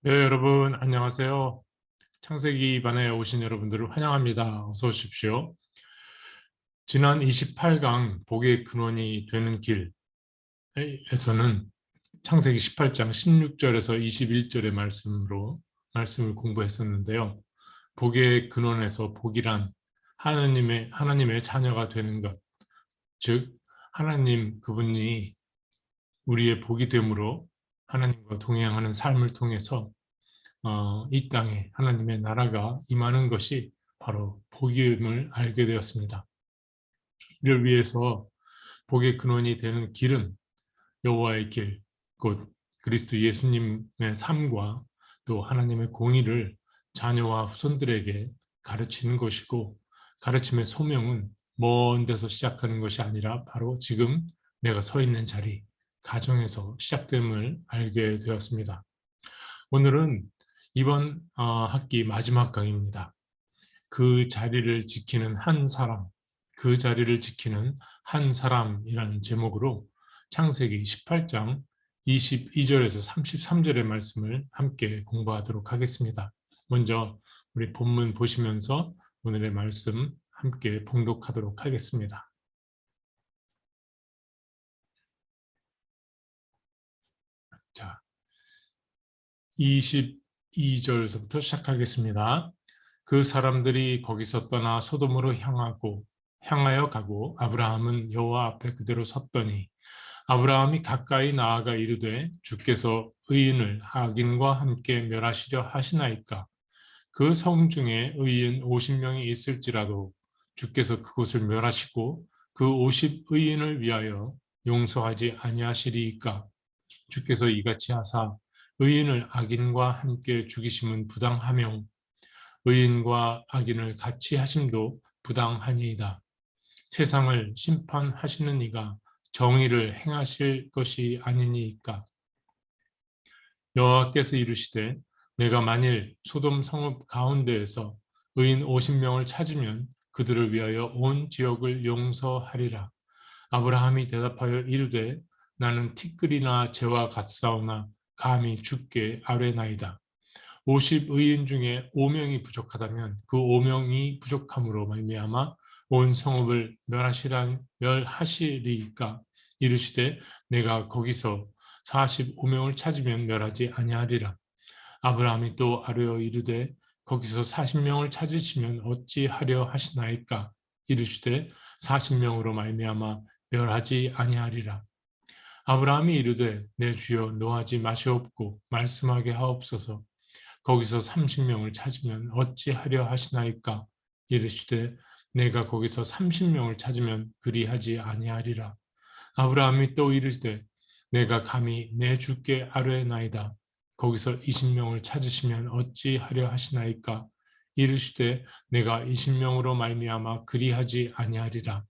네, 여러분 안녕하세요. 창세기 반에 오신 여러분들을 환영합니다. 어서 오십시오. 지난 28강 복의 근원이 되는 길에서는 창세기 18장 16절에서 21절의 말씀을 공부했었는데요. 복의 근원에서 복이란 하나님의 자녀가 되는 것, 즉 하나님 그분이 우리의 복이 되므로 하나님과 동행하는 삶을 통해서 이 땅에 하나님의 나라가 임하는 것이 바로 복임을 알게 되었습니다. 이를 위해서 복의 근원이 되는 길은 여호와의 길, 곧 그리스도 예수님의 삶과 또 하나님의 공의를 자녀와 후손들에게 가르치는 것이고, 가르침의 소명은 먼 데서 시작하는 것이 아니라 바로 지금 내가 서 있는 자리, 가정에서 시작됨을 알게 되었습니다. 오늘은 이번 학기 마지막 강의입니다. 그 자리를 지키는 한 사람, 그 자리를 지키는 한 사람이라는 제목으로 창세기 18장 22절에서 33절의 말씀을 함께 공부하도록 하겠습니다. 먼저 우리 본문 보시면서 오늘의 말씀 함께 봉독하도록 하겠습니다. 자, 22절에서부터 시작하겠습니다. 그 사람들이 거기서 떠나 소돔으로 향하여 가고 아브라함은 여호와 앞에 그대로 섰더니 아브라함이 가까이 나아가 이르되 주께서 의인을 악인과 함께 멸하시려 하시나이까. 그 성 중에 의인 50명이 있을지라도 주께서 그곳을 멸하시고 그 50 의인을 위하여 용서하지 아니하시리이까. 주께서 이같이 하사 의인을 악인과 함께 죽이심은 부당하며 의인과 악인을 같이 하심도 부당하니이다. 세상을 심판하시는 이가 정의를 행하실 것이 아니니이까. 여호와께서 이르시되 내가 만일 소돔 성읍 가운데에서 의인 50명을 찾으면 그들을 위하여 온 지역을 용서하리라. 아브라함이 대답하여 이르되 나는 티끌이나 재와 같사오나 감히 주께 아뢰나이다. 50 의인 중에 5명이 부족하다면 그 5명이 부족함으로 말미암아 온 성읍을 멸하시리이까. 이르시되 내가 거기서 45명을 찾으면 멸하지 아니하리라. 아브라함이 또 아뢰어 이르되 거기서 40명을 찾으시면 어찌하려 하시나이까. 이르시되 40명으로 말미암아 멸하지 아니하리라. 아브라함이 이르되 내 주여 노하지 마시옵고 말씀하게 하옵소서. 거기서 30명을 찾으면 어찌하려 하시나이까. 이르시되 내가 거기서 30명을 찾으면 그리하지 아니하리라. 아브라함이 또 이르시되 내가 감히 내 주께 아뢰나이다. 거기서 20명을 찾으시면 어찌하려 하시나이까. 이르시되 내가 20명으로 말미암아 그리하지 아니하리라.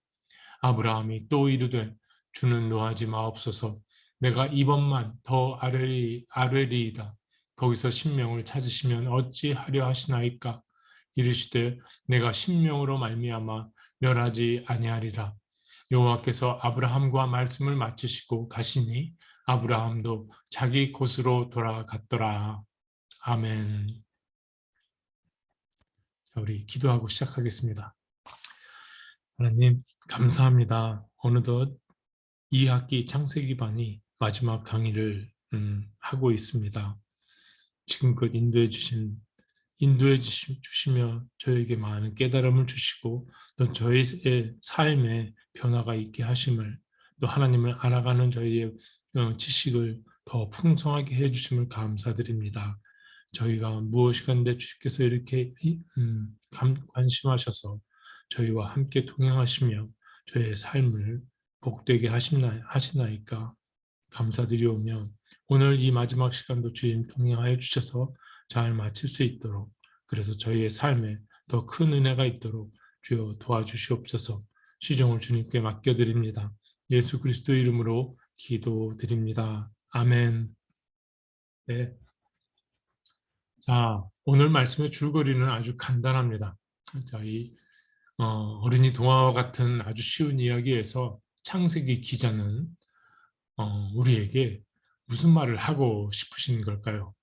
아브라함이 또 이르되 주는 노하지 마옵소서. 내가 이번만 더 아뢰리이다. 거기서 10명을 찾으시면 어찌하려 하시나이까. 이르시되 내가 10명으로 말미암아 멸하지 아니하리라. 여호와께서 아브라함과 말씀을 마치시고 가시니 아브라함도 자기 곳으로 돌아갔더라. 아멘. 자, 우리 기도하고 시작하겠습니다. 하나님 감사합니다. 어느덧 이 학기 창세기 반이 마지막 강의를 하고 있습니다. 지금껏 인도해 주시며 저에게 많은 깨달음을 주시고 또 저희의 삶에 변화가 있게 하심을, 또 하나님을 알아가는 저희의 지식을 더 풍성하게 해 주심을 감사드립니다. 저희가 무엇이간데 주께서 이렇게 관심하셔서 저희와 함께 동행하시며 저희의 삶을 복되게 하시나이까 감사드리오며, 오늘 이 마지막 시간도 주님 동행하여 주셔서 잘 마칠 수 있도록, 그래서 저희의 삶에 더 큰 은혜가 있도록 주여 도와주시옵소서. 시종을 주님께 맡겨드립니다. 예수 그리스도 이름으로 기도드립니다. 아멘. 네. 자, 오늘 말씀의 줄거리는 아주 간단합니다. 자, 이 어린이 동화와 같은 아주 쉬운 이야기에서 창세기 기자는 우리에게 무슨 말을 하고 싶으신 걸까요?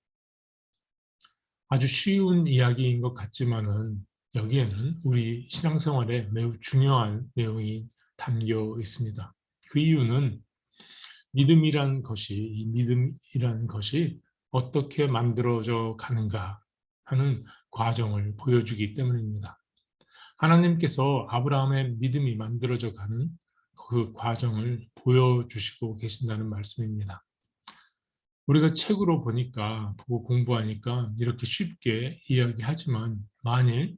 아주 쉬운 이야기인 것 같지만은 여기에는 우리 신앙생활에 매우 중요한 내용이 담겨 있습니다. 그 이유는 이 믿음이란 것이 어떻게 만들어져 가는가 하는 과정을 보여주기 때문입니다. 하나님께서 아브라함의 믿음이 만들어져 가는 그 과정을 보여주시고 계신다는 말씀입니다. 우리가 책으로 보고 공부하니까 이렇게 쉽게 이야기하지만, 만일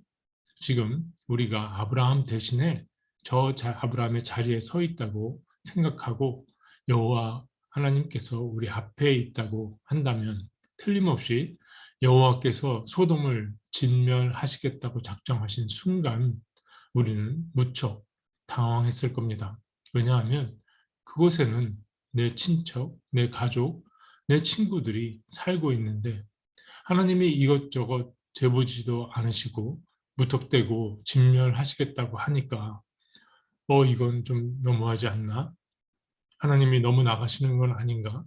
지금 우리가 아브라함 대신에 아브라함의 자리에 서 있다고 생각하고 여호와 하나님께서 우리 앞에 있다고 한다면, 틀림없이 여호와께서 소돔을 진멸하시겠다고 작정하신 순간 우리는 무척 당황했을 겁니다. 왜냐하면 그곳에는 내 친척, 내 가족, 내 친구들이 살고 있는데 하나님이 이것저것 재보지도 않으시고 무턱대고 진멸하시겠다고 하니까 이건 좀 너무하지 않나? 하나님이 너무 나가시는 건 아닌가?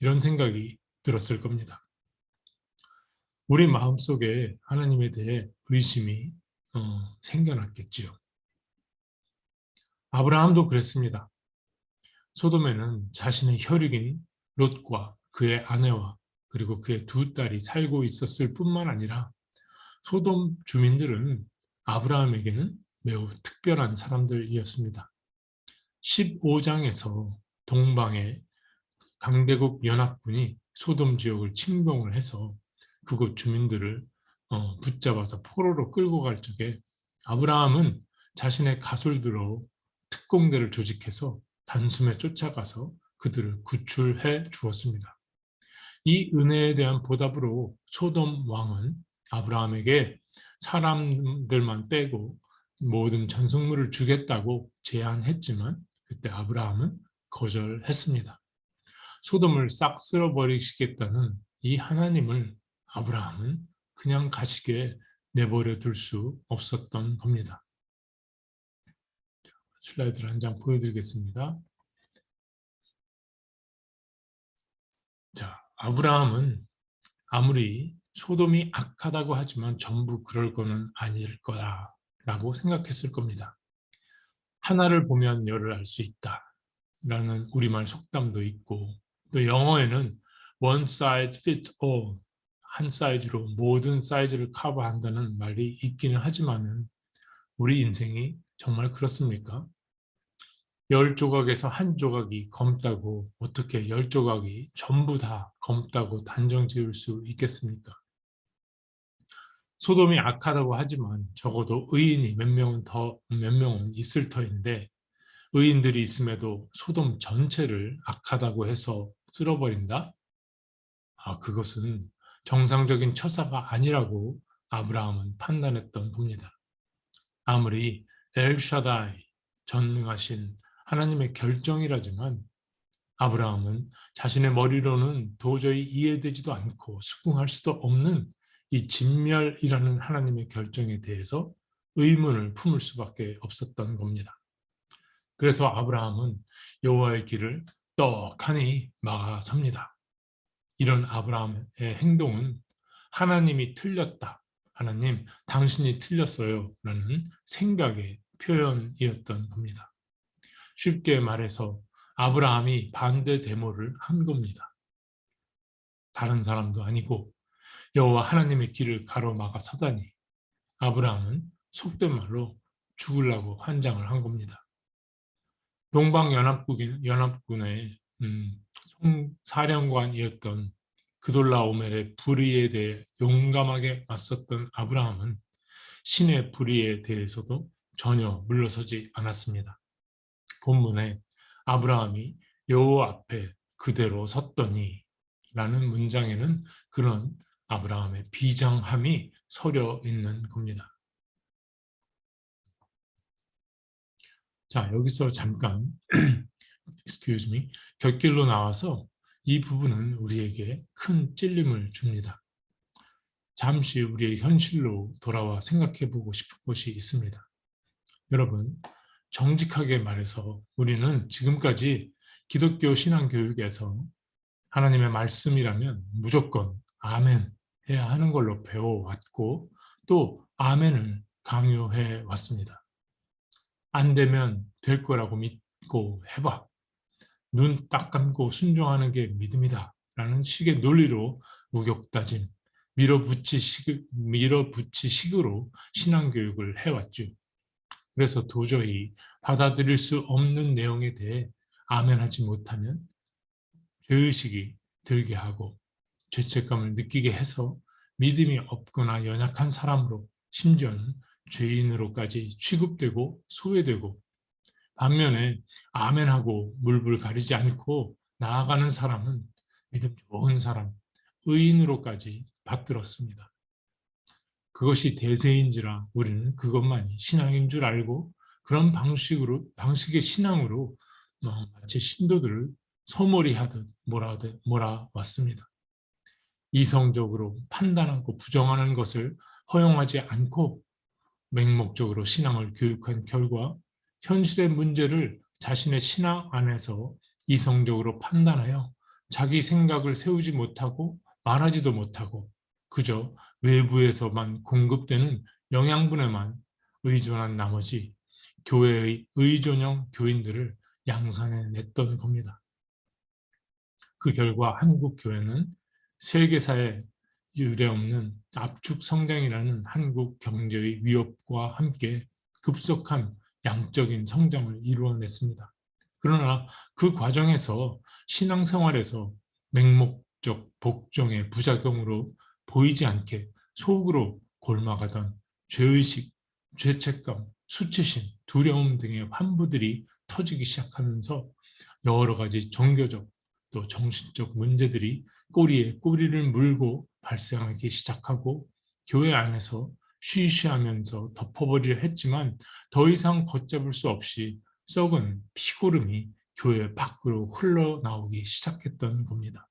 이런 생각이 들었을 겁니다. 우리 마음속에 하나님에 대해 의심이 생겨났겠지요. 아브라함도 그랬습니다. 소돔에는 자신의 혈육인 롯과 그의 아내와 그리고 그의 두 딸이 살고 있었을 뿐만 아니라, 소돔 주민들은 아브라함에게는 매우 특별한 사람들이었습니다. 15장에서 동방의 강대국 연합군이 소돔 지역을 침공을 해서 그곳 주민들을 붙잡아서 포로로 끌고 갈 적에 아브라함은 자신의 가솔들로 특공대를 조직해서 단숨에 쫓아가서 그들을 구출해 주었습니다. 이 은혜에 대한 보답으로 소돔 왕은 아브라함에게 사람들만 빼고 모든 전성물을 주겠다고 제안했지만 그때 아브라함은 거절했습니다. 소돔을 싹 쓸어버리시겠다는 이 하나님을 아브라함은 그냥 가시게 내버려 둘 수 없었던 겁니다. 슬라이드를 한 장 보여드리겠습니다. 자, 아브라함은 아무리 소돔이 악하다고 하지만 전부 그럴 거는 아닐 거라고 생각했을 겁니다. 하나를 보면 열을 알 수 있다라는 우리말 속담도 있고, 또 영어에는 one size fits all, 한 사이즈로 모든 사이즈를 커버한다는 말이 있기는 하지만은 우리 인생이 정말 그렇습니까? 10조각에서 한 조각이 검다고 어떻게 10조각이 전부 다 검다고 단정 지을 수 있겠습니까? 소돔이 악하다고 하지만 적어도 의인이 몇 명은 있을 터인데, 의인들이 있음에도 소돔 전체를 악하다고 해서 쓸어버린다? 그것은 정상적인 처사가 아니라고 아브라함은 판단했던 겁니다. 아무리 엘샤다이, 전능하신 하나님의 결정이라지만 아브라함은 자신의 머리로는 도저히 이해되지도 않고 수긍할 수도 없는 이 진멸이라는 하나님의 결정에 대해서 의문을 품을 수밖에 없었던 겁니다. 그래서 아브라함은 여호와의 길을 떡하니 막아섭니다. 이런 아브라함의 행동은 하나님이 틀렸다, 하나님 당신이 틀렸어요 라는 생각의 표현이었던 겁니다. 쉽게 말해서 아브라함이 반대 데모를 한 겁니다. 다른 사람도 아니고 여호와 하나님의 길을 가로막아 서다니 아브라함은 속된 말로 죽으려고 환장을 한 겁니다. 동방연합군의 사령관이었던 그돌라오멜의 불의에 대해 용감하게 맞섰던 아브라함은 신의 불의에 대해서도 전혀 물러서지 않았습니다. 본문에 아브라함이 여호와 앞에 그대로 섰더니 라는 문장에는 그런 아브라함의 비장함이 서려 있는 겁니다. 자, 여기서 잠깐 excuse me, 곁길로 나와서 이 부분은 우리에게 큰 찔림을 줍니다. 잠시 우리의 현실로 돌아와 생각해 보고 싶은 것이 있습니다. 여러분, 정직하게 말해서 우리는 지금까지 기독교 신앙 교육에서 하나님의 말씀이라면 무조건 아멘 해야 하는 걸로 배워왔고 또 아멘을 강요해 왔습니다. 안 되면 될 거라고 믿고 해봐. 눈 딱 감고 순종하는 게 믿음이다. 라는 식의 논리로 우격다짐, 밀어붙이식으로 신앙교육을 해왔죠. 그래서 도저히 받아들일 수 없는 내용에 대해 아멘하지 못하면 죄의식이 들게 하고 죄책감을 느끼게 해서 믿음이 없거나 연약한 사람으로 심지어는 죄인으로까지 취급되고 소외되고 반면에 아멘하고 물불 가리지 않고 나아가는 사람은 믿음 좋은 사람, 의인으로까지 받들었습니다. 그것이 대세인지라 우리는 그것만이 신앙인 줄 알고 그런 방식의 신앙으로 마치 신도들을 소몰이하듯 몰아왔습니다. 이성적으로 판단하고 부정하는 것을 허용하지 않고 맹목적으로 신앙을 교육한 결과 현실의 문제를 자신의 신앙 안에서 이성적으로 판단하여 자기 생각을 세우지 못하고 말하지도 못하고 그저 외부에서만 공급되는 영양분에만 의존한 나머지 교회의 의존형 교인들을 양산해냈던 겁니다. 그 결과 한국 교회는 세계사에 유례없는 압축 성장이라는 한국 경제의 위협과 함께 급속한 양적인 성장을 이루어냈습니다. 그러나 그 과정에서 신앙생활에서 맹목적 복종의 부작용으로 보이지 않게 속으로 골마가던 죄의식, 죄책감, 수치심, 두려움 등의 환부들이 터지기 시작하면서 여러 가지 종교적 또 정신적 문제들이 꼬리에 꼬리를 물고 발생하기 시작하고 교회 안에서 쉬쉬하면서 덮어버리려 했지만 더 이상 걷잡을 수 없이 썩은 피고름이 교회 밖으로 흘러나오기 시작했던 겁니다.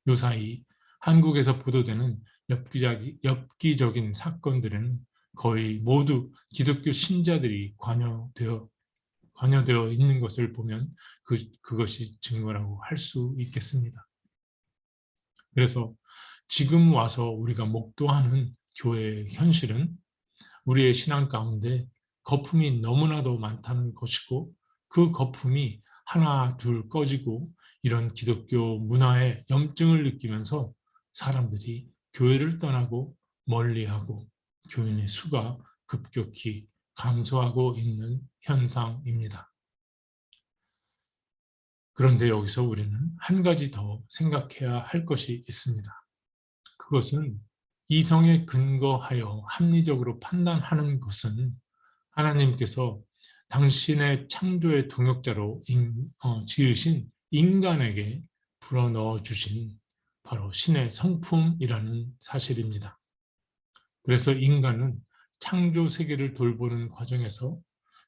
요사이 한국에서 보도되는 엽기적인 사건들에는 거의 모두 기독교 신자들이 관여되어 있는 것을 보면 그것이 증거라고 할 수 있겠습니다. 그래서 지금 와서 우리가 목도하는 교회의 현실은 우리의 신앙 가운데 거품이 너무나도 많다는 것이고 그 거품이 하나 둘 꺼지고 이런 기독교 문화의 염증을 느끼면서 사람들이 교회를 떠나고 멀리하고 교인의 수가 급격히 감소하고 있는 현상입니다. 그런데 여기서 우리는 한 가지 더 생각해야 할 것이 있습니다. 그것은 이성에 근거하여 합리적으로 판단하는 것은 하나님께서 당신의 창조의 동역자로 지으신 인간에게 불어넣어 주신 바로 신의 성품이라는 사실입니다. 그래서 인간은 창조 세계를 돌보는 과정에서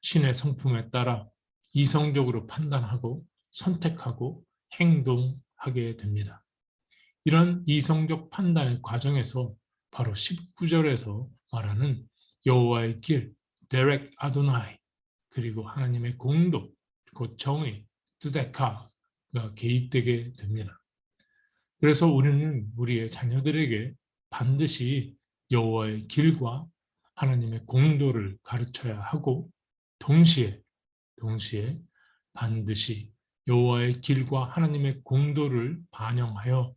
신의 성품에 따라 이성적으로 판단하고 선택하고 행동하게 됩니다. 이런 이성적 판단의 과정에서 바로 19절에서 말하는 여호와의 길, 데렉 아도나이, 그리고 하나님의 공도, 곧 정의, 츠데카가 개입되게 됩니다. 그래서 우리는 우리의 자녀들에게 반드시 여호와의 길과 하나님의 공도를 가르쳐야 하고 동시에 반드시 여호와의 길과 하나님의 공도를 반영하여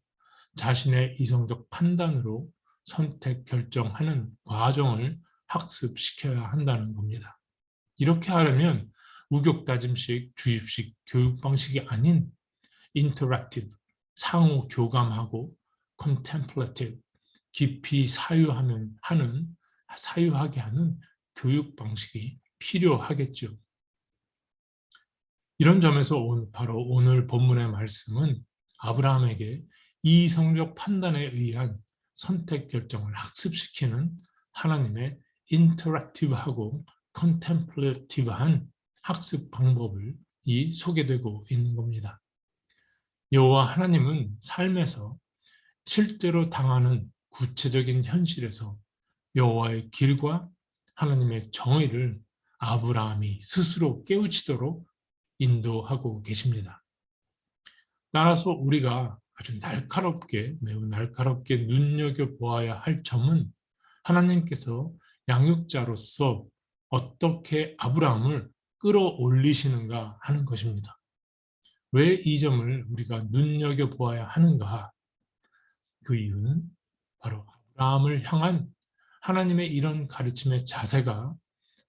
자신의 이성적 판단으로 선택 결정하는 과정을 학습시켜야 한다는 겁니다. 이렇게 하려면 우격다짐식, 주입식 교육 방식이 아닌 인터랙티브, 상호 교감하고 contemplative, 깊이 사유하게 하는 교육 방식이 필요하겠죠. 이런 점에서 바로 오늘 본문의 말씀은 아브라함에게 이성적 판단에 의한 선택 결정을 학습시키는 하나님의 인터랙티브하고 컨템플레이티브한 학습 방법을 소개되고 있는 겁니다. 여호와 하나님은 삶에서 실제로 당하는 구체적인 현실에서 여호와의 길과 하나님의 정의를 아브라함이 스스로 깨우치도록 인도하고 계십니다. 따라서 우리가 아주 매우 날카롭게 눈여겨보아야 할 점은 하나님께서 양육자로서 어떻게 아브라함을 끌어올리시는가 하는 것입니다. 왜 이 점을 우리가 눈여겨보아야 하는가? 그 이유는 바로 아브라함을 향한 하나님의 이런 가르침의 자세가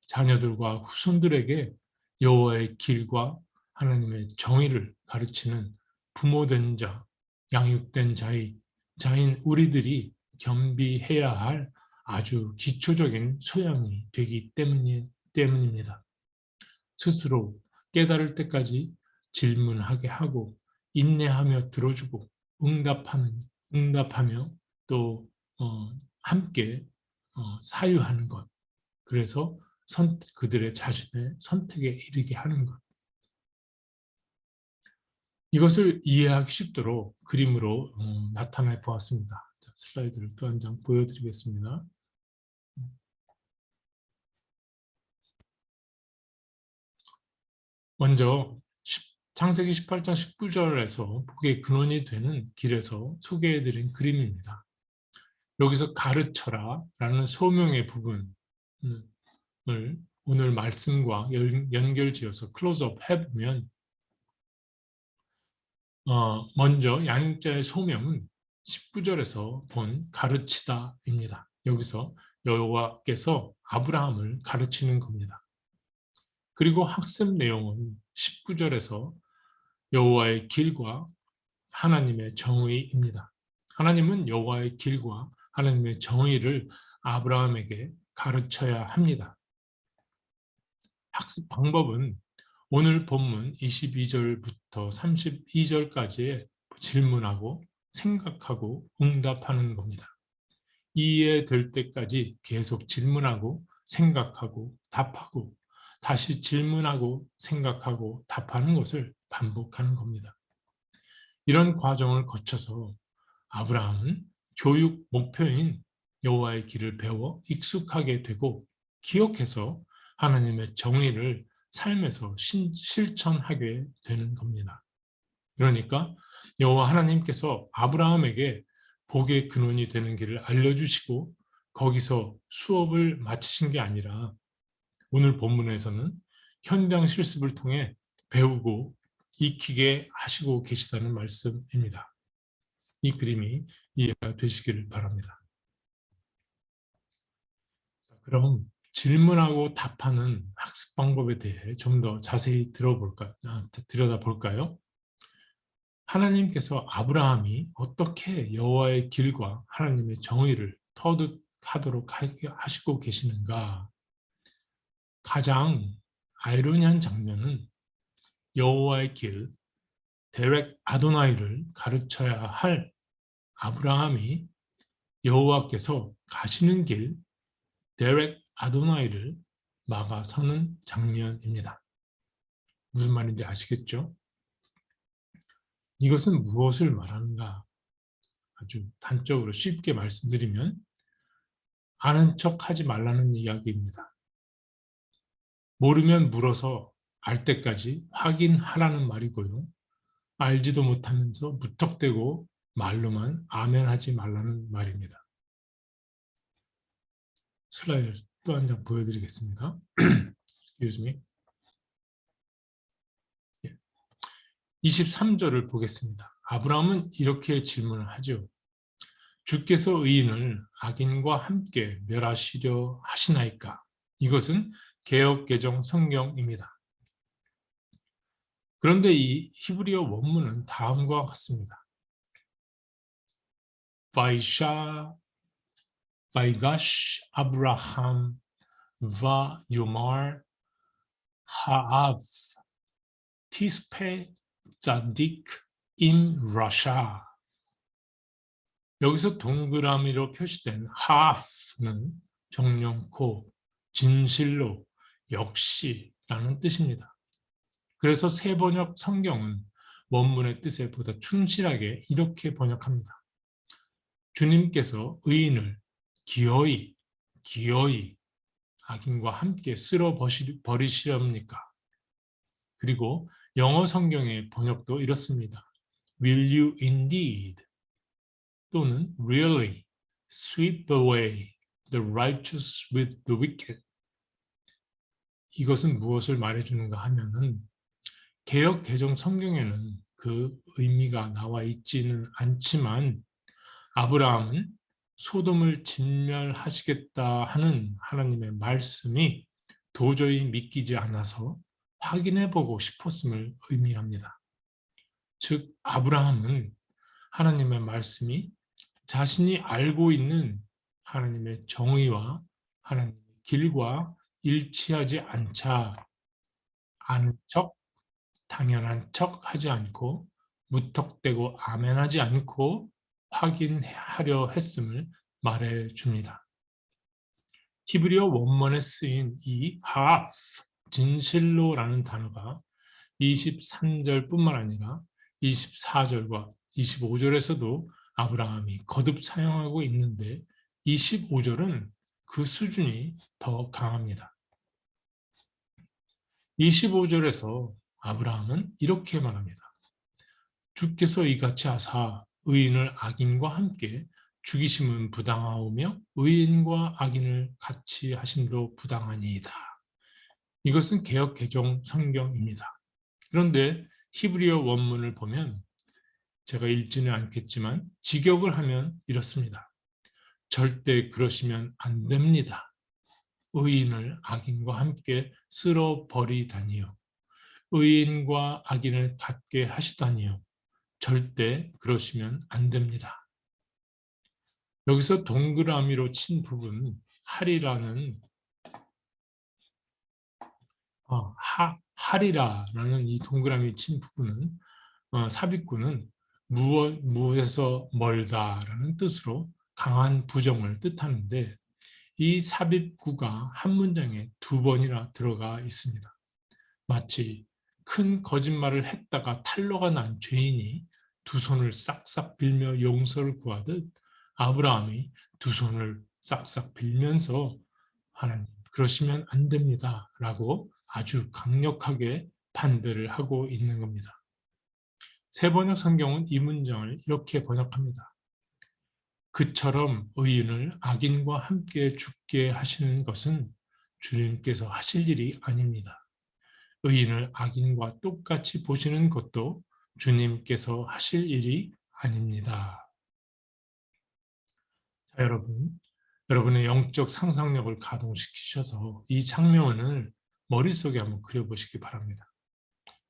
자녀들과 후손들에게 여호와의 길과 하나님의 정의를 가르치는 부모된 자, 양육된 자인 우리들이 겸비해야 할 아주 기초적인 소양이 되기 때문입니다. 스스로 깨달을 때까지 질문하게 하고 인내하며 들어주고 응답하며 또 함께 사유하는 것. 그래서 그들의 자신의 선택에 이르게 하는 것. 이것을 이해하기 쉽도록 그림으로 나타내 보았습니다. 슬라이드를 또 한 장 보여드리겠습니다. 먼저 창세기 18장 19절에서 복의 근원이 되는 길에서 소개해드린 그림입니다. 여기서 가르쳐라 라는 소명의 부분을 오늘 말씀과 연결지어서 클로즈업 해보면 먼저 양육자의 소명은 19절에서 본 가르치다입니다. 여기서 여호와께서 아브라함을 가르치는 겁니다. 그리고 학습 내용은 19절에서 여호와의 길과 하나님의 정의입니다. 하나님은 여호와의 길과 하나님의 정의를 아브라함에게 가르쳐야 합니다. 학습 방법은 오늘 본문 22절부터 32절까지의 질문하고 생각하고 응답하는 겁니다. 이해될 때까지 계속 질문하고 생각하고 답하고 다시 질문하고 생각하고 답하는 것을 반복하는 겁니다. 이런 과정을 거쳐서 아브라함은 교육 목표인 여호와의 길을 배워 익숙하게 되고 기억해서 하나님의 정의를 삶에서 실천하게 되는 겁니다. 그러니까 여호와 하나님께서 아브라함에게 복의 근원이 되는 길을 알려주시고 거기서 수업을 마치신 게 아니라 오늘 본문에서는 현장 실습을 통해 배우고 익히게 하시고 계시다는 말씀입니다. 이 그림이 이해가 되시기를 바랍니다. 그럼 질문하고 답하는 학습 방법에 대해 좀 더 자세히 들여다볼까요? 하나님께서 아브라함이 어떻게 여호와의 길과 하나님의 정의를 터득하도록 하시고 계시는가? 가장 아이러니한 장면은 여호와의 길, 데렉 아도나이를 가르쳐야 할 아브라함이 여호와께서 가시는 길, 데렉 아도나이를 막아서는 장면입니다. 무슨 말인지 아시겠죠? 이것은 무엇을 말하는가? 아주 단적으로 쉽게 말씀드리면 아는 척 하지 말라는 이야기입니다. 모르면 물어서 알 때까지 확인하라는 말이고요. 알지도 못하면서 무턱대고 말로만 아멘하지 말라는 말입니다. 슬라이드 또 한 장 보여드리겠습니다. Excuse me. 23절을 보겠습니다. 아브라함은 이렇게 질문을 하죠. 주께서 의인을 악인과 함께 멸하시려 하시나이까? 이것은 개역개정 성경입니다. 그런데 이 히브리어 원문은 다음과 같습니다. Vaisha, Vaigash, Abraham, Va Yomar, Haav, Tispe, Tzadik, Im Rasha. 여기서 동그라미로 표시된 하프는 정령코, 진실로, 역시라는 뜻입니다. 그래서 세번역 성경은 원문의 뜻에 보다 충실하게 이렇게 번역합니다. 주님께서 의인을 기어이 악인과 함께 쓸어 버리시렵니까? 그리고 영어 성경의 번역도 이렇습니다. Will you indeed 또는 really sweep away the righteous with the wicked. 이것은 무엇을 말해주는가 하면은 개역 개정 성경에는 그 의미가 나와 있지는 않지만 아브라함은 소돔을 진멸하시겠다 하는 하나님의 말씀이 도저히 믿기지 않아서 확인해보고 싶었음을 의미합니다. 즉 아브라함은 하나님의 말씀이 자신이 알고 있는 하나님의 정의와 하나님의 길과 일치하지 않은 척, 당연한 척 하지 않고 무턱대고 아멘하지 않고 확인하려 했음을 말해줍니다. 히브리어 원문에 쓰인 이 하프, 진실로라는 단어가 23절뿐만 아니라 24절과 25절에서도 아브라함이 거듭 사용하고 있는데 25절은 그 수준이 더 강합니다. 25절에서 아브라함은 이렇게 말합니다. 주께서 이같이 하사 의인을 악인과 함께 죽이심은 부당하오며 의인과 악인을 같이 하심도 부당하니이다. 이것은 개역 개정 성경입니다. 그런데 히브리어 원문을 보면 제가 읽지는 않겠지만 직역을 하면 이렇습니다. 절대 그러시면 안 됩니다. 의인을 악인과 함께 쓸어버리다니요. 의인과 악인을 같게 하시다니요. 절대 그러시면 안 됩니다. 여기서 동그라미로 친 부분 할이라는 할이라는 이 동그라미 친 부분은 삽입구는 무에서 멀다라는 뜻으로 강한 부정을 뜻하는데 이 삽입구가 한 문장에 2번이나 들어가 있습니다. 마치 큰 거짓말을 했다가 탄로가 난 죄인이 두 손을 싹싹 빌며 용서를 구하듯 아브라함이 두 손을 싹싹 빌면서 하나님 그러시면 안 됩니다 라고 아주 강력하게 반대를 하고 있는 겁니다. 세번역 성경은 이 문장을 이렇게 번역합니다. 그처럼 의인을 악인과 함께 죽게 하시는 것은 주님께서 하실 일이 아닙니다. 의인을 악인과 똑같이 보시는 것도 주님께서 하실 일이 아닙니다. 자, 여러분의 영적 상상력을 가동시키셔서 이 장면을 머릿속에 한번 그려보시기 바랍니다.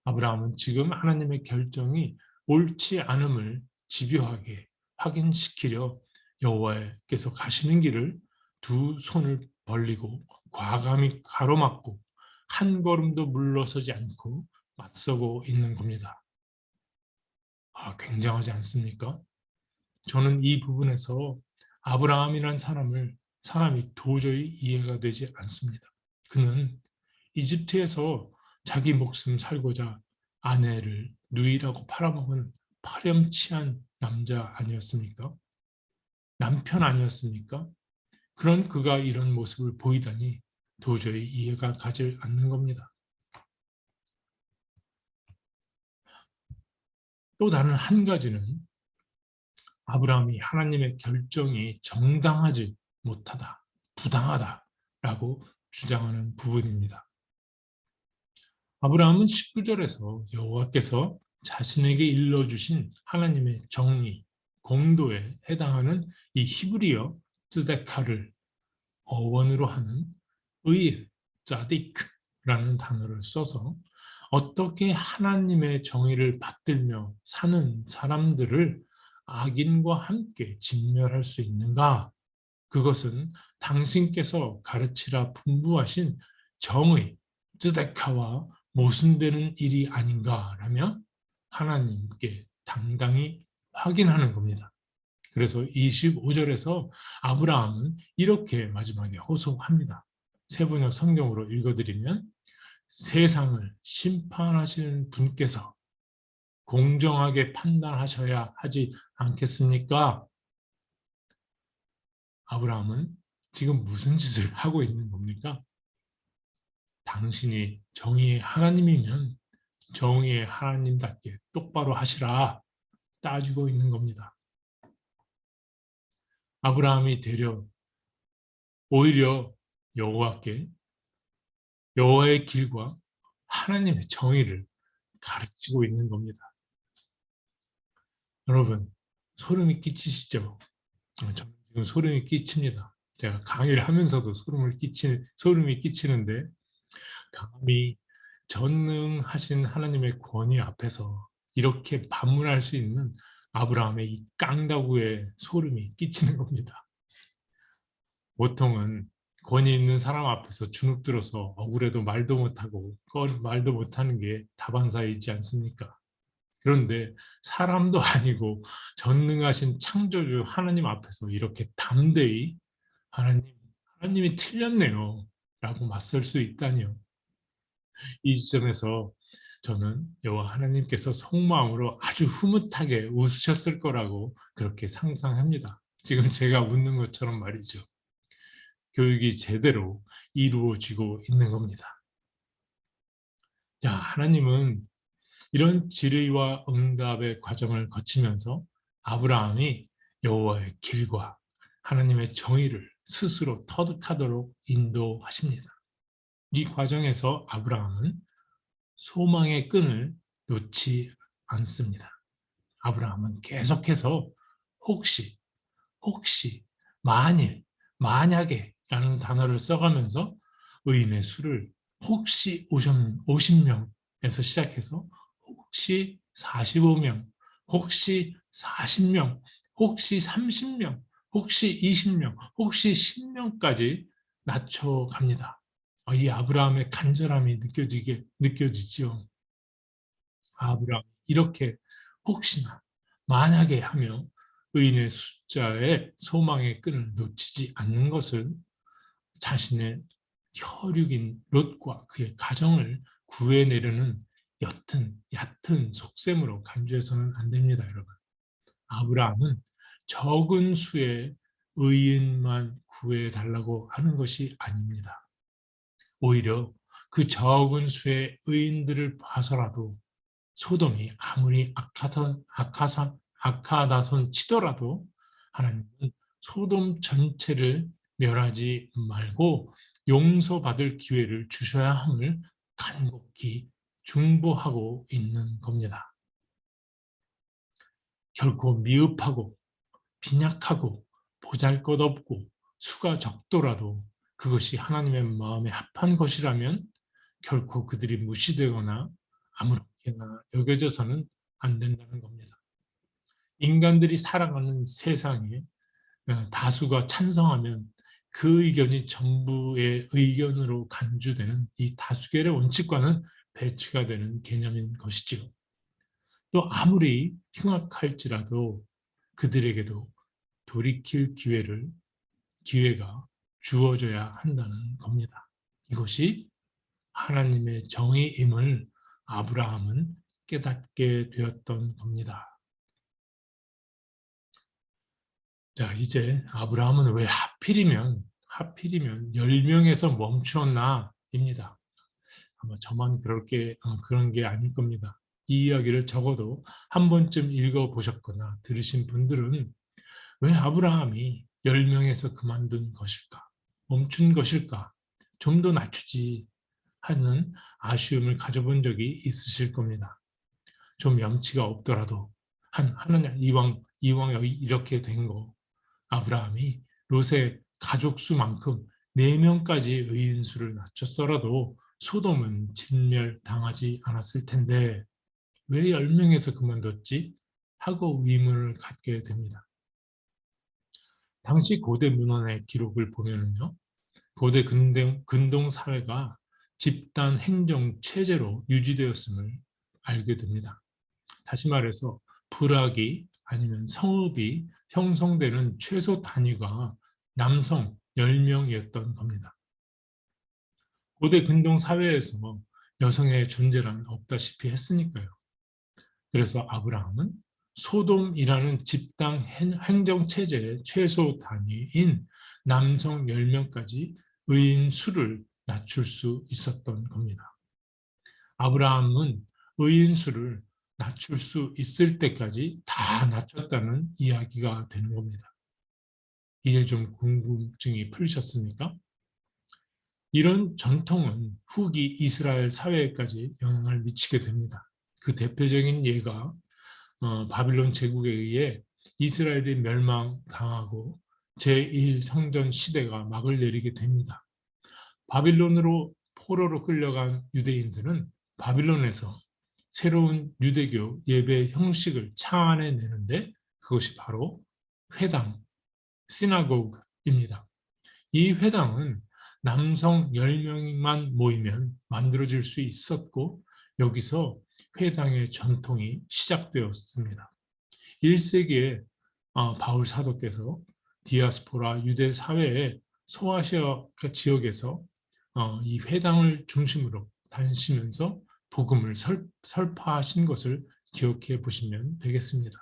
아브라함은 지금 하나님의 결정이 옳지 않음을 집요하게 확인시키려 여호와께서 가시는 길을 두 손을 벌리고 과감히 가로막고 한 걸음도 물러서지 않고 맞서고 있는 겁니다. 굉장하지 않습니까? 저는 이 부분에서 아브라함이라는 사람이 도저히 이해가 되지 않습니다. 그는 이집트에서 자기 목숨 살고자 아내를 누이라고 팔아먹은 파렴치한 남자 아니었습니까? 남편 아니었습니까? 그런 그가 이런 모습을 보이다니 도저히 이해가 가지 않는 겁니다. 또 다른 한 가지는 아브라함이 하나님의 결정이 정당하지 못하다, 부당하다라고 주장하는 부분입니다. 아브라함은 19절에서 여호와께서 자신에게 일러주신 하나님의 정의, 공도에 해당하는 이 히브리어 츠데카를 어원으로 하는 의인, 짜딕라는 단어를 써서 어떻게 하나님의 정의를 받들며 사는 사람들을 악인과 함께 진멸할 수 있는가? 그것은 당신께서 가르치라 분부하신 정의, 쯔데카와 모순되는 일이 아닌가라며 하나님께 당당히 확인하는 겁니다. 그래서 25절에서 아브라함은 이렇게 마지막에 호소합니다. 세번역 성경으로 읽어드리면 세상을 심판하시는 분께서 공정하게 판단하셔야 하지 않겠습니까? 아브라함은 지금 무슨 짓을 하고 있는 겁니까? 당신이 정의의 하나님이면 정의의 하나님답게 똑바로 하시라 따지고 있는 겁니다. 아브라함이 오히려 여호와께 여호와의 길과 하나님의 정의를 가르치고 있는 겁니다. 여러분, 소름이 끼치시죠? 저는 지금 소름이 끼칩니다. 제가 강의를 하면서도 소름이 끼치는데 감히 전능하신 하나님의 권위 앞에서 이렇게 반문할 수 있는 아브라함의 이 깡다구에 소름이 끼치는 겁니다. 보통은 권위 있는 사람 앞에서 주눅들어서 억울해도 말도 못하고 말도 못하는 게 다반사이지 않습니까? 그런데 사람도 아니고 전능하신 창조주 하나님 앞에서 이렇게 담대히 하나님이 틀렸네요 라고 맞설 수 있다니요. 이 지점에서 저는 여호와 하나님께서 속마음으로 아주 흐뭇하게 웃으셨을 거라고 그렇게 상상합니다. 지금 제가 웃는 것처럼 말이죠. 교육이 제대로 이루어지고 있는 겁니다. 자, 하나님은 이런 질의와 응답의 과정을 거치면서 아브라함이 여호와의 길과 하나님의 정의를 스스로 터득하도록 인도하십니다. 이 과정에서 아브라함은 소망의 끈을 놓지 않습니다. 아브라함은 계속해서 혹시, 만일, 만약에 라는 단어를 써가면서 의인의 수를 혹시 50명에서 시작해서 혹시 45명, 혹시 40명, 혹시 30명, 혹시 20명, 혹시 10명까지 낮춰갑니다. 이 아브라함의 간절함이 느껴지지요. 아브라함 이렇게 혹시나 만약에 하며 의인의 숫자에 소망의 끈을 놓치지 않는 것은 자신의 혈육인 롯과 그의 가정을 구해내려는 얕은 속셈으로 간주해서는 안 됩니다, 여러분. 아브라함은 적은 수의 의인만 구해달라고 하는 것이 아닙니다. 오히려 그 적은 수의 의인들을 봐서라도 소돔이 아무리 악하다손 치더라도 하나님은 소돔 전체를 멸하지 말고 용서받을 기회를 주셔야 함을 간곡히 중보하고 있는 겁니다. 결코 미흡하고 빈약하고 보잘것없고 수가 적더라도 그것이 하나님의 마음에 합한 것이라면 결코 그들이 무시되거나 아무렇게나 여겨져서는 안 된다는 겁니다. 인간들이 살아가는 세상에 다수가 찬성하면 그 의견이 전부의 의견으로 간주되는 이 다수결의 원칙과는 배치가 되는 개념인 것이지요. 또 아무리 흉악할지라도 그들에게도 돌이킬 기회가 주어져야 한다는 겁니다. 이것이 하나님의 정의임을 아브라함은 깨닫게 되었던 겁니다. 자, 이제 아브라함은 왜 하필이면 10명에서 멈추었나 입니다. 아마 저만 그런 게 아닐 겁니다. 이 이야기를 적어도 한 번쯤 읽어보셨거나 들으신 분들은 왜 아브라함이 10명에서 그만둔 것일까? 멈춘 것일까? 좀 더 낮추지 하는 아쉬움을 가져본 적이 있으실 겁니다. 좀 염치가 없더라도 하느냐 이왕 이렇게 된 거 아브라함이 롯의 가족 수만큼 4명까지 의인 수를 낮췄더라도 소돔은 진멸당하지 않았을 텐데 왜 10명에서 그만뒀지? 하고 의문을 갖게 됩니다. 당시 고대 문헌의 기록을 보면은요, 고대 근동 사회가 집단 행정 체제로 유지되었음을 알게 됩니다. 다시 말해서 부락이 아니면 성읍이 형성되는 최소 단위가 남성 10명이었던 겁니다. 고대 근동 사회에서 여성의 존재란 없다시피 했으니까요. 그래서 아브라함은 소돔이라는 집단 행정 체제의 최소 단위인 남성 10명까지 의인 수를 낮출 수 있었던 겁니다. 아브라함은 의인 수를 낮출 수 있을 때까지 다 낮췄다는 이야기가 되는 겁니다. 이제 좀 궁금증이 풀리셨습니까? 이런 전통은 후기 이스라엘 사회에까지 영향을 미치게 됩니다. 그 대표적인 예가 바빌론 제국에 의해 이스라엘이 멸망당하고 제1성전 시대가 막을 내리게 됩니다. 바빌론으로 포로로 끌려간 유대인들은 바빌론에서 새로운 유대교 예배 형식을 창안해내는데 그것이 바로 회당, 시나고그입니다. 이 회당은 남성 10명만 모이면 만들어질 수 있었고 여기서 회당의 전통이 시작되었습니다. 1세기에 바울 사도께서 디아스포라 유대 사회의 소아시아 지역에서 이 회당을 중심으로 다니시면서 복음을 설파하신 것을 기억해 보시면 되겠습니다.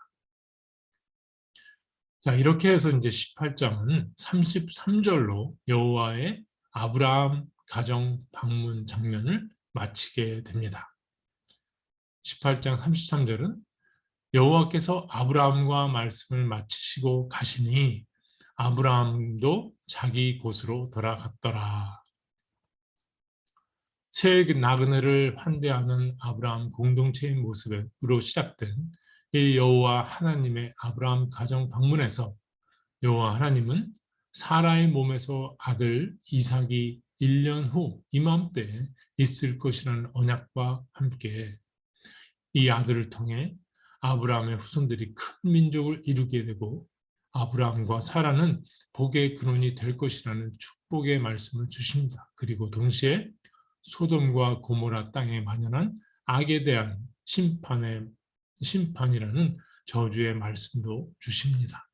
자, 이렇게 해서 이제 18장은 33절로 여호와의 아브라함 가정 방문 장면을 마치게 됩니다. 18장 33절은 여호와께서 아브라함과 말씀을 마치시고 가시니 아브라함도 자기 곳으로 돌아갔더라. 새 나그네를 환대하는 아브라함 공동체의 모습으로 시작된 이 여호와 하나님의 아브라함 가정 방문에서 여호와 하나님은 사라의 몸에서 아들 이삭이 1년 후 이맘때에 있을 것이라는 언약과 함께 이 아들을 통해 아브라함의 후손들이 큰 민족을 이루게 되고 아브라함과 사라는 복의 근원이 될 것이라는 축복의 말씀을 주십니다. 그리고 동시에 소돔과 고모라 땅에 만연한 악에 대한 심판이라는 저주의 말씀도 주십니다.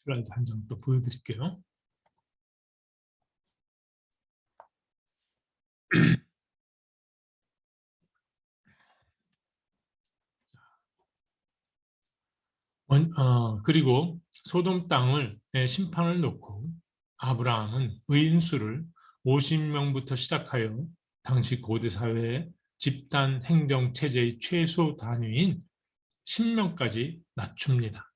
슬라이드 한 장 또 보여드릴게요. 그리고 소돔 땅을 심판을 놓고 아브라함은 의인수를 50명부터 시작하여 당시 고대 사회의 집단 행정 체제의 최소 단위인 10명까지 낮춥니다.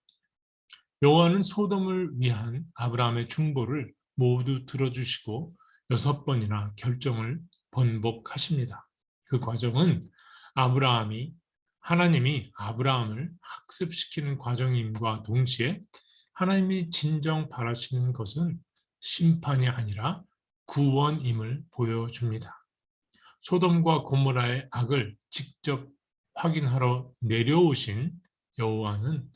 여호와는 소돔을 위한 아브라함의 중보를 모두 들어주시고 6번이나 결정을 번복하십니다. 그 과정은 하나님이 아브라함을 학습시키는 과정임과 동시에 하나님이 진정 바라시는 것은 심판이 아니라 구원임을 보여줍니다. 소돔과 고모라의 악을 직접 확인하러 내려오신 여호와는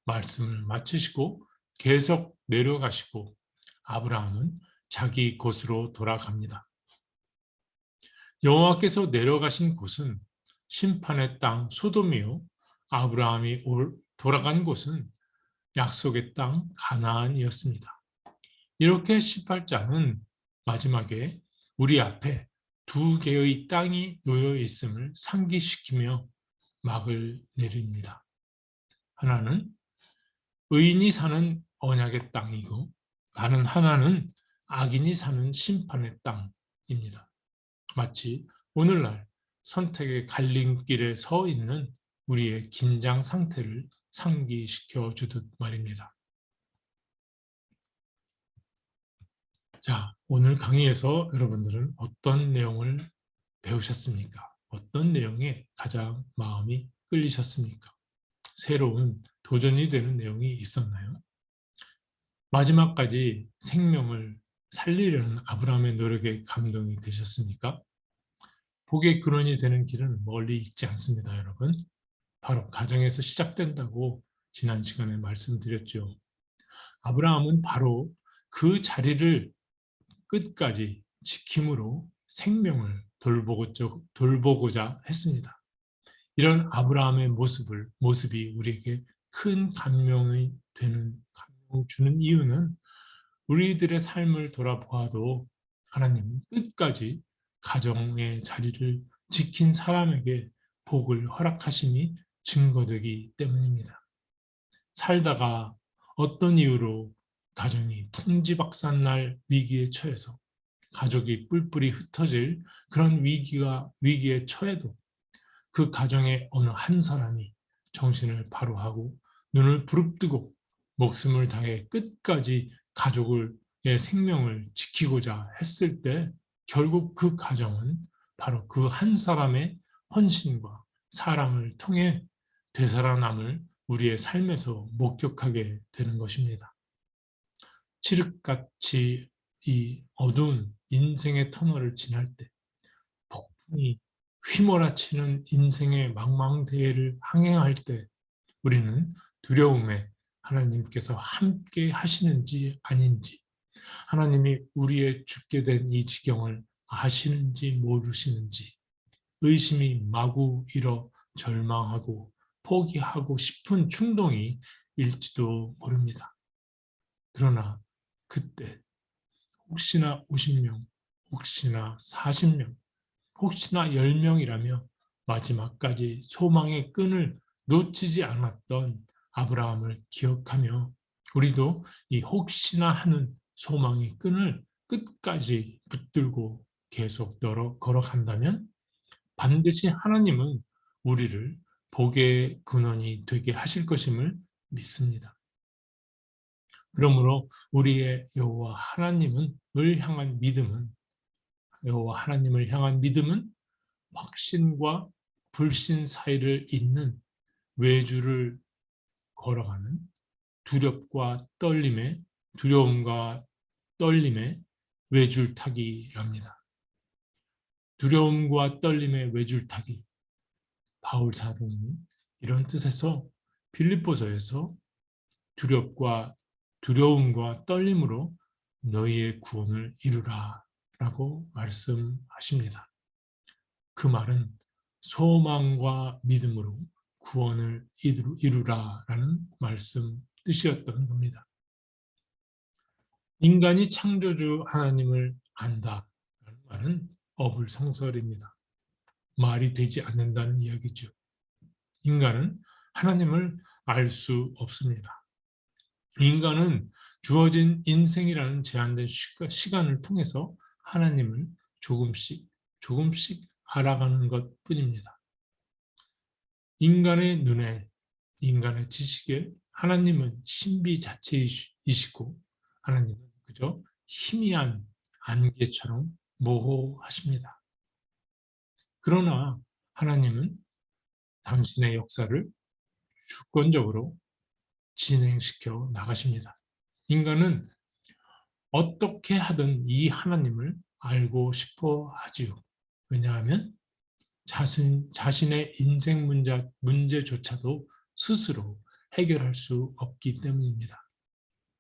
말씀을 마치시고 계속 내려가시고 아브라함은 자기 곳으로 돌아갑니다. 여호와께서 내려가신 곳은 심판의 땅 소돔이요 아브라함이 돌아간 곳은 약속의 땅 가나안이었습니다. 이렇게 18장은 마지막에 우리 앞에 두 개의 땅이 놓여 있음을 상기시키며 막을 내립니다. 하나는 의인이 사는 언약의 땅이고 다른 하나는 악인이 사는 심판의 땅입니다. 마치 오늘날 선택의 갈림길에 서 있는 우리의 긴장 상태를 상기시켜 주듯 말입니다. 자, 오늘 강의에서 여러분들은 어떤 내용을 배우셨습니까? 어떤 내용에 가장 마음이 끌리셨습니까? 새로운 도전이 되는 내용이 있었나요? 마지막까지 생명을 살리려는 아브라함의 노력에 감동이 되셨습니까? 복의 근원이 되는 길은 멀리 있지 않습니다, 여러분. 바로 가정에서 시작된다고 지난 시간에 말씀드렸죠. 아브라함은 바로 그 자리를 끝까지 지킴으로 생명을 돌보고자 했습니다. 이런 아브라함의 모습이 우리에게 큰 감명이 감명을 주는 이유는 우리들의 삶을 돌아보아도 하나님은 끝까지 가정의 자리를 지킨 사람에게 복을 허락하심이 증거되기 때문입니다. 살다가 어떤 이유로 가정이 풍지박산날 위기에 처해서 가족이 뿔뿔이 흩어질 그런 위기에 처해도 그 가정의 어느 한 사람이 정신을 바로 하고 눈을 부릅뜨고 목숨을 다해 끝까지 가족의 생명을 지키고자 했을 때 결국 그 가정은 바로 그 한 사람의 헌신과 사랑을 통해 되살아남을 우리의 삶에서 목격하게 되는 것입니다. 칠흑같이 이 어두운 인생의 터널을 지날 때 폭풍이 휘몰아치는 인생의 망망대해를 항해할 때 우리는 두려움에 하나님께서 함께 하시는지 아닌지, 하나님이 우리의 죽게 된 이 지경을 아시는지 모르시는지 의심이 마구 일어 절망하고 포기하고 싶은 충동이 일지도 모릅니다. 그러나 그때 혹시나 50명, 혹시나 40명, 혹시나 10명이라며 마지막까지 소망의 끈을 놓치지 않았던 아브라함을 기억하며 우리도 이 혹시나 하는 소망의 끈을 끝까지 붙들고 계속 걸어간다면 반드시 하나님은 우리를 복의 근원이 되게 하실 것임을 믿습니다. 그러므로 우리의 여호와 하나님을 향한 믿음은 확신과 불신 사이를 잇는 외주를 걸어가는 두려움과 떨림의 외줄타기랍니다. 두려움과 떨림의 외줄타기. 바울 사도는 이런 뜻에서 빌립보서에서 두려움과 떨림으로 너희의 구원을 이루라 라고 말씀하십니다. 그 말은 소망과 믿음으로 구원을 이루라라는 뜻이었던 겁니다. 인간이 창조주 하나님을 안다라는 말은 어불성설입니다. 말이 되지 않는다는 이야기죠. 인간은 하나님을 알 수 없습니다. 인간은 주어진 인생이라는 제한된 시간을 통해서 하나님을 조금씩 알아가는 것뿐입니다. 인간의 눈에, 인간의 지식에 하나님은 신비 자체이시고 하나님은 그저 희미한 안개처럼 모호하십니다. 그러나 하나님은 당신의 역사를 주권적으로 진행시켜 나가십니다. 인간은 어떻게 하든 이 하나님을 알고 싶어 하지요. 왜냐하면 자신의 인생 문제조차도 스스로 해결할 수 없기 때문입니다.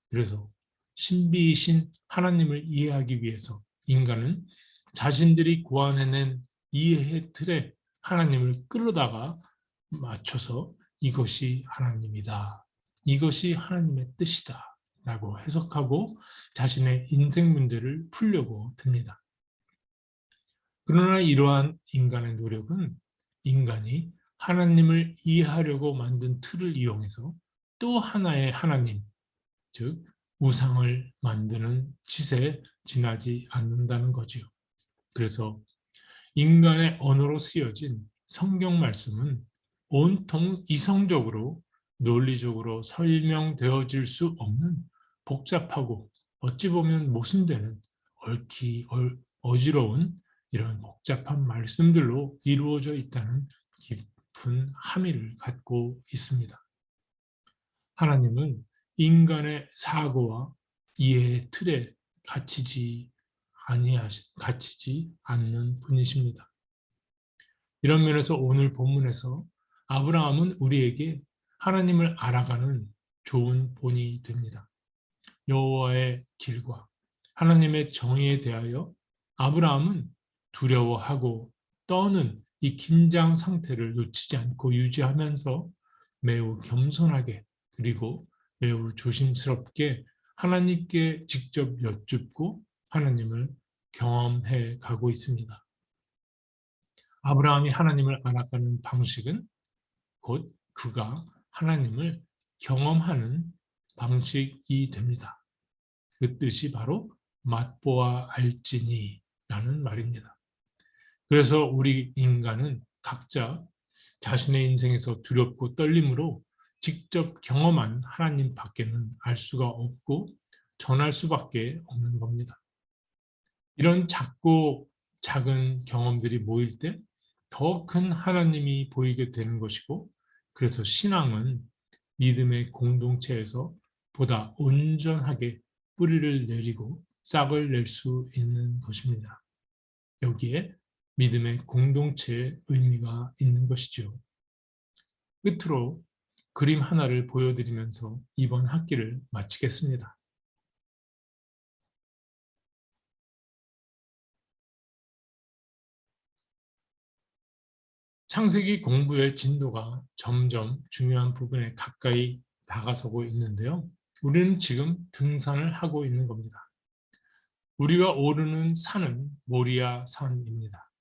그래서 신비이신 하나님을 이해하기 위해서 인간은 자신들이 고안해낸 이해의 틀에 하나님을 끌어다가 맞춰서 이것이 하나님이다. 이것이 하나님의 뜻이다. 라고 해석하고 자신의 인생 문제를 풀려고 듭니다. 그러나 이러한 인간의 노력은 인간이 하나님을 이해하려고 만든 틀을 이용해서 또 하나의 하나님, 즉 우상을 만드는 짓에 지나지 않는다는 거지요. 그래서 인간의 언어로 쓰여진 성경 말씀은 온통 이성적으로 논리적으로 설명되어질 수 없는 복잡하고 어찌 보면 모순되는 어지러운 이런 복잡한 말씀들로 이루어져 있다는 깊은 함의를 갖고 있습니다. 하나님은 인간의 사고와 이해의 틀에 갇히지 않는 분이십니다. 이런 면에서 오늘 본문에서 아브라함은 우리에게 하나님을 알아가는 좋은 본이 됩니다. 여호와의 길과 하나님의 정의에 대하여 아브라함은 두려워하고 떠는 이 긴장 상태를 놓치지 않고 유지하면서 매우 겸손하게 그리고 매우 조심스럽게 하나님께 직접 여쭙고 하나님을 경험해 가고 있습니다. 아브라함이 하나님을 알아가는 방식은 곧 그가 하나님을 경험하는 방식이 됩니다. 그 뜻이 바로 맛보아 알지니라는 말입니다. 그래서 우리 인간은 각자 자신의 인생에서 두렵고 떨림으로 직접 경험한 하나님 밖에는 알 수가 없고 전할 수밖에 없는 겁니다. 이런 작고 작은 경험들이 모일 때 더 큰 하나님이 보이게 되는 것이고, 그래서 신앙은 믿음의 공동체에서 보다 온전하게 뿌리를 내리고 싹을 낼 수 있는 것입니다. 여기에 믿음의 공동체의 의미가 있는 것이죠. 끝으로 그림 하나를 보여드리면서 이번 학기를 마치겠습니다. 창세기 공부의 진도가 점점 중요한 부분에 가까이 다가서고 있는데요. 우리는 지금 등산을 하고 있는 겁니다. 우리가 오르는 산은 모리아 산입니다.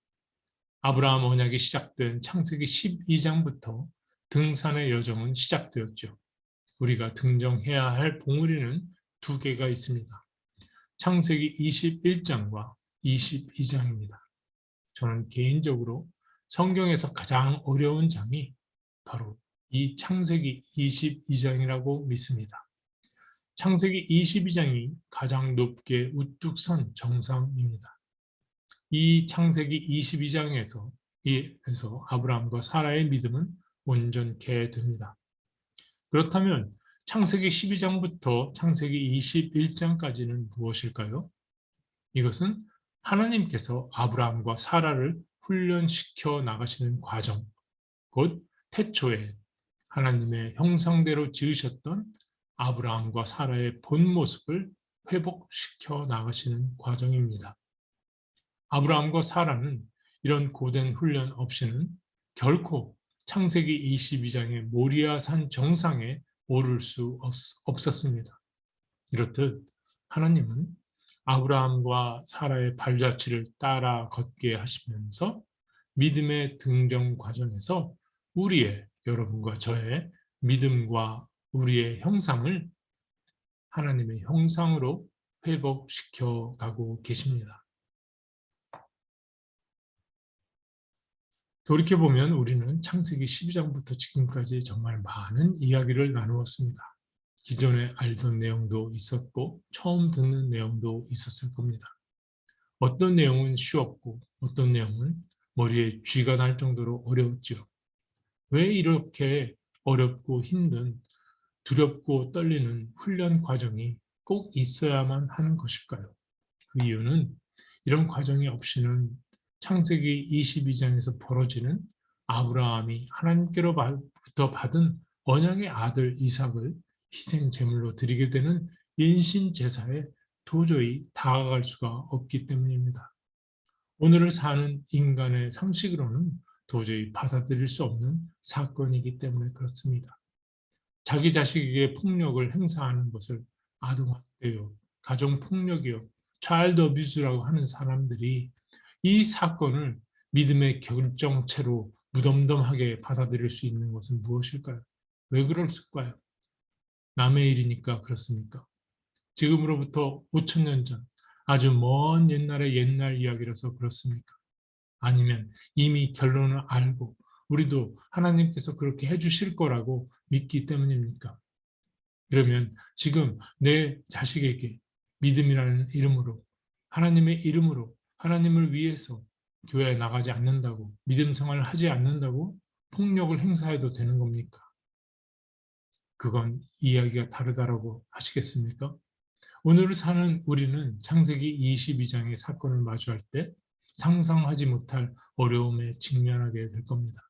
아브라함 언약이 시작된 창세기 12장부터 등산의 여정은 시작되었죠. 우리가 등정해야 할 봉우리는 두 개가 있습니다. 창세기 21장과 22장입니다. 저는 개인적으로 성경에서 가장 어려운 장이 바로 이 창세기 22장이라고 믿습니다. 창세기 22장이 가장 높게 우뚝 선 정상입니다. 이 창세기 22장에서 아브라함과 사라의 믿음은 온전케 됩니다. 그렇다면 창세기 12장부터 창세기 21장까지는 무엇일까요? 이것은 하나님께서 아브라함과 사라를 훈련시켜 나가시는 과정, 곧 태초에 하나님의 형상대로 지으셨던 아브라함과 사라의 본 모습을 회복시켜 나가시는 과정입니다. 아브라함과 사라는 이런 고된 훈련 없이는 결코 창세기 22장의 모리아 산 정상에 오를 수 없었습니다. 이렇듯 하나님은 아브라함과 사라의 발자취를 따라 걷게 하시면서 믿음의 등정 과정에서 여러분과 저의 믿음과 우리의 형상을 하나님의 형상으로 회복시켜 가고 계십니다. 돌이켜보면 우리는 창세기 12장부터 지금까지 정말 많은 이야기를 나누었습니다. 기존에 알던 내용도 있었고 처음 듣는 내용도 있었을 겁니다. 어떤 내용은 쉬웠고 어떤 내용은 머리에 쥐가 날 정도로 어려웠죠. 왜 이렇게 어렵고 힘든 두렵고 떨리는 훈련 과정이 꼭 있어야만 하는 것일까요? 그 이유는 이런 과정이 없이는 창세기 22장에서 벌어지는 아브라함이 하나님께로부터 받은 언약의 아들 이삭을 희생 제물로 드리게 되는 인신 제사에 도저히 다가갈 수가 없기 때문입니다. 오늘을 사는 인간의 상식으로는 도저히 받아들일 수 없는 사건이기 때문에 그렇습니다. 자기 자식에게 폭력을 행사하는 것을 아동학대요, 가정폭력이요, 차일드 어뷰즈라고 하는 사람들이 이 사건을 믿음의 결정체로 무덤덤하게 받아들일 수 있는 것은 무엇일까요? 왜 그럴까요? 남의 일이니까 그렇습니까? 지금으로부터 5천 년 전, 아주 먼 옛날의 옛날 이야기라서 그렇습니까? 아니면 이미 결론을 알고 우리도 하나님께서 그렇게 해주실 거라고 믿기 때문입니까? 그러면 지금 내 자식에게 믿음이라는 이름으로, 하나님의 이름으로, 하나님을 위해서 교회에 나가지 않는다고, 믿음 생활을 하지 않는다고 폭력을 행사해도 되는 겁니까? 그건 이야기가 다르다라고 하시겠습니까? 오늘을 사는 우리는 창세기 22장의 사건을 마주할 때 상상하지 못할 어려움에 직면하게 될 겁니다.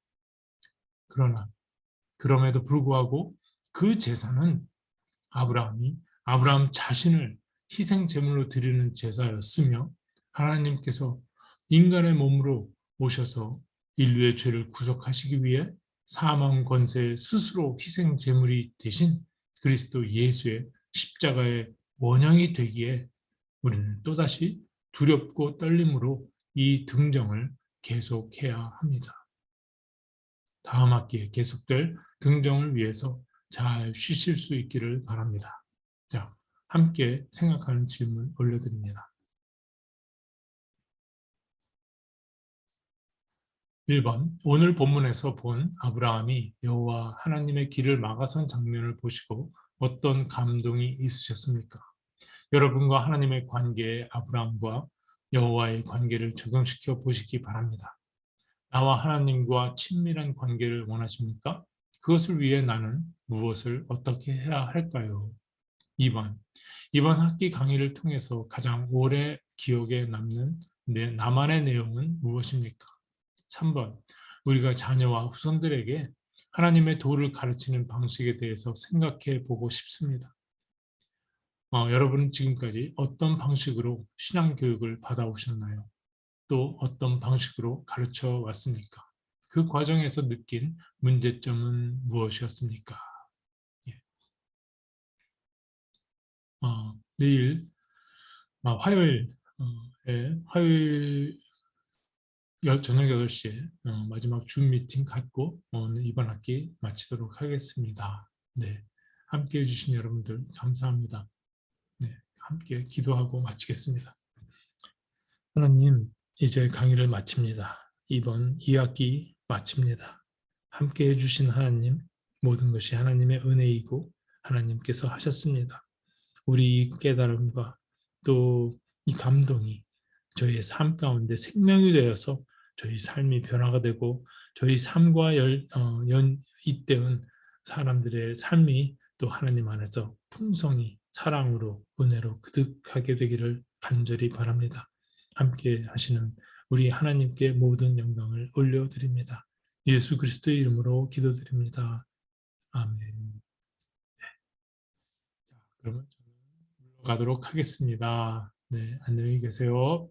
그러나 그럼에도 불구하고 그 제사는 아브라함 자신을 희생 제물로 드리는 제사였으며 하나님께서 인간의 몸으로 오셔서 인류의 죄를 구속하시기 위해 사망 권세 스스로 희생 제물이 되신 그리스도 예수의 십자가의 원형이 되기에 우리는 또다시 두렵고 떨림으로 이 등정을 계속해야 합니다. 다음 학기에 계속될 등정을 위해서 잘 쉬실 수 있기를 바랍니다. 자, 함께 생각하는 질문 올려드립니다. 1번, 오늘 본문에서 본 아브라함이 여호와 하나님의 길을 막아선 장면을 보시고 어떤 감동이 있으셨습니까? 여러분과 하나님의 관계에 아브라함과 여호와의 관계를 적용시켜 보시기 바랍니다. 나와 하나님과 친밀한 관계를 원하십니까? 그것을 위해 나는 무엇을 어떻게 해야 할까요? 2번, 이번 학기 강의를 통해서 가장 오래 기억에 남는 나만의 내용은 무엇입니까? 3번, 우리가 자녀와 후손들에게 하나님의 도를 가르치는 방식에 대해서 생각해 보고 싶습니다. 여러분은 지금까지 어떤 방식으로 신앙교육을 받아오셨나요? 또 어떤 방식으로 가르쳐 왔습니까? 그 과정에서 느낀 문제점은 무엇이었습니까? 예. 내일 화요일 화요일 저녁 8시에 마지막 줌 미팅 갖고 오늘 이번 학기 마치도록 하겠습니다. 네, 함께 해주신 여러분들 감사합니다. 네, 함께 기도하고 마치겠습니다. 하나님, 이제 강의를 마칩니다. 이번 2학기 마칩니다. 함께 해주신 하나님, 모든 것이 하나님의 은혜이고 하나님께서 하셨습니다. 우리 이 깨달음과 또 이 감동이 저희의 삶 가운데 생명이 되어서 저희 삶이 변화가 되고 저희 삶과 잇대은 사람들의 삶이 또 하나님 안에서 풍성히 사랑으로 은혜로 그득하게 되기를 간절히 바랍니다. 함께 하시는 우리 하나님께 모든 영광을 올려드립니다. 예수 그리스도의 이름으로 기도드립니다. 아멘. 그러면 저는 물러가도록 하겠습니다. 네, 안녕히 계세요.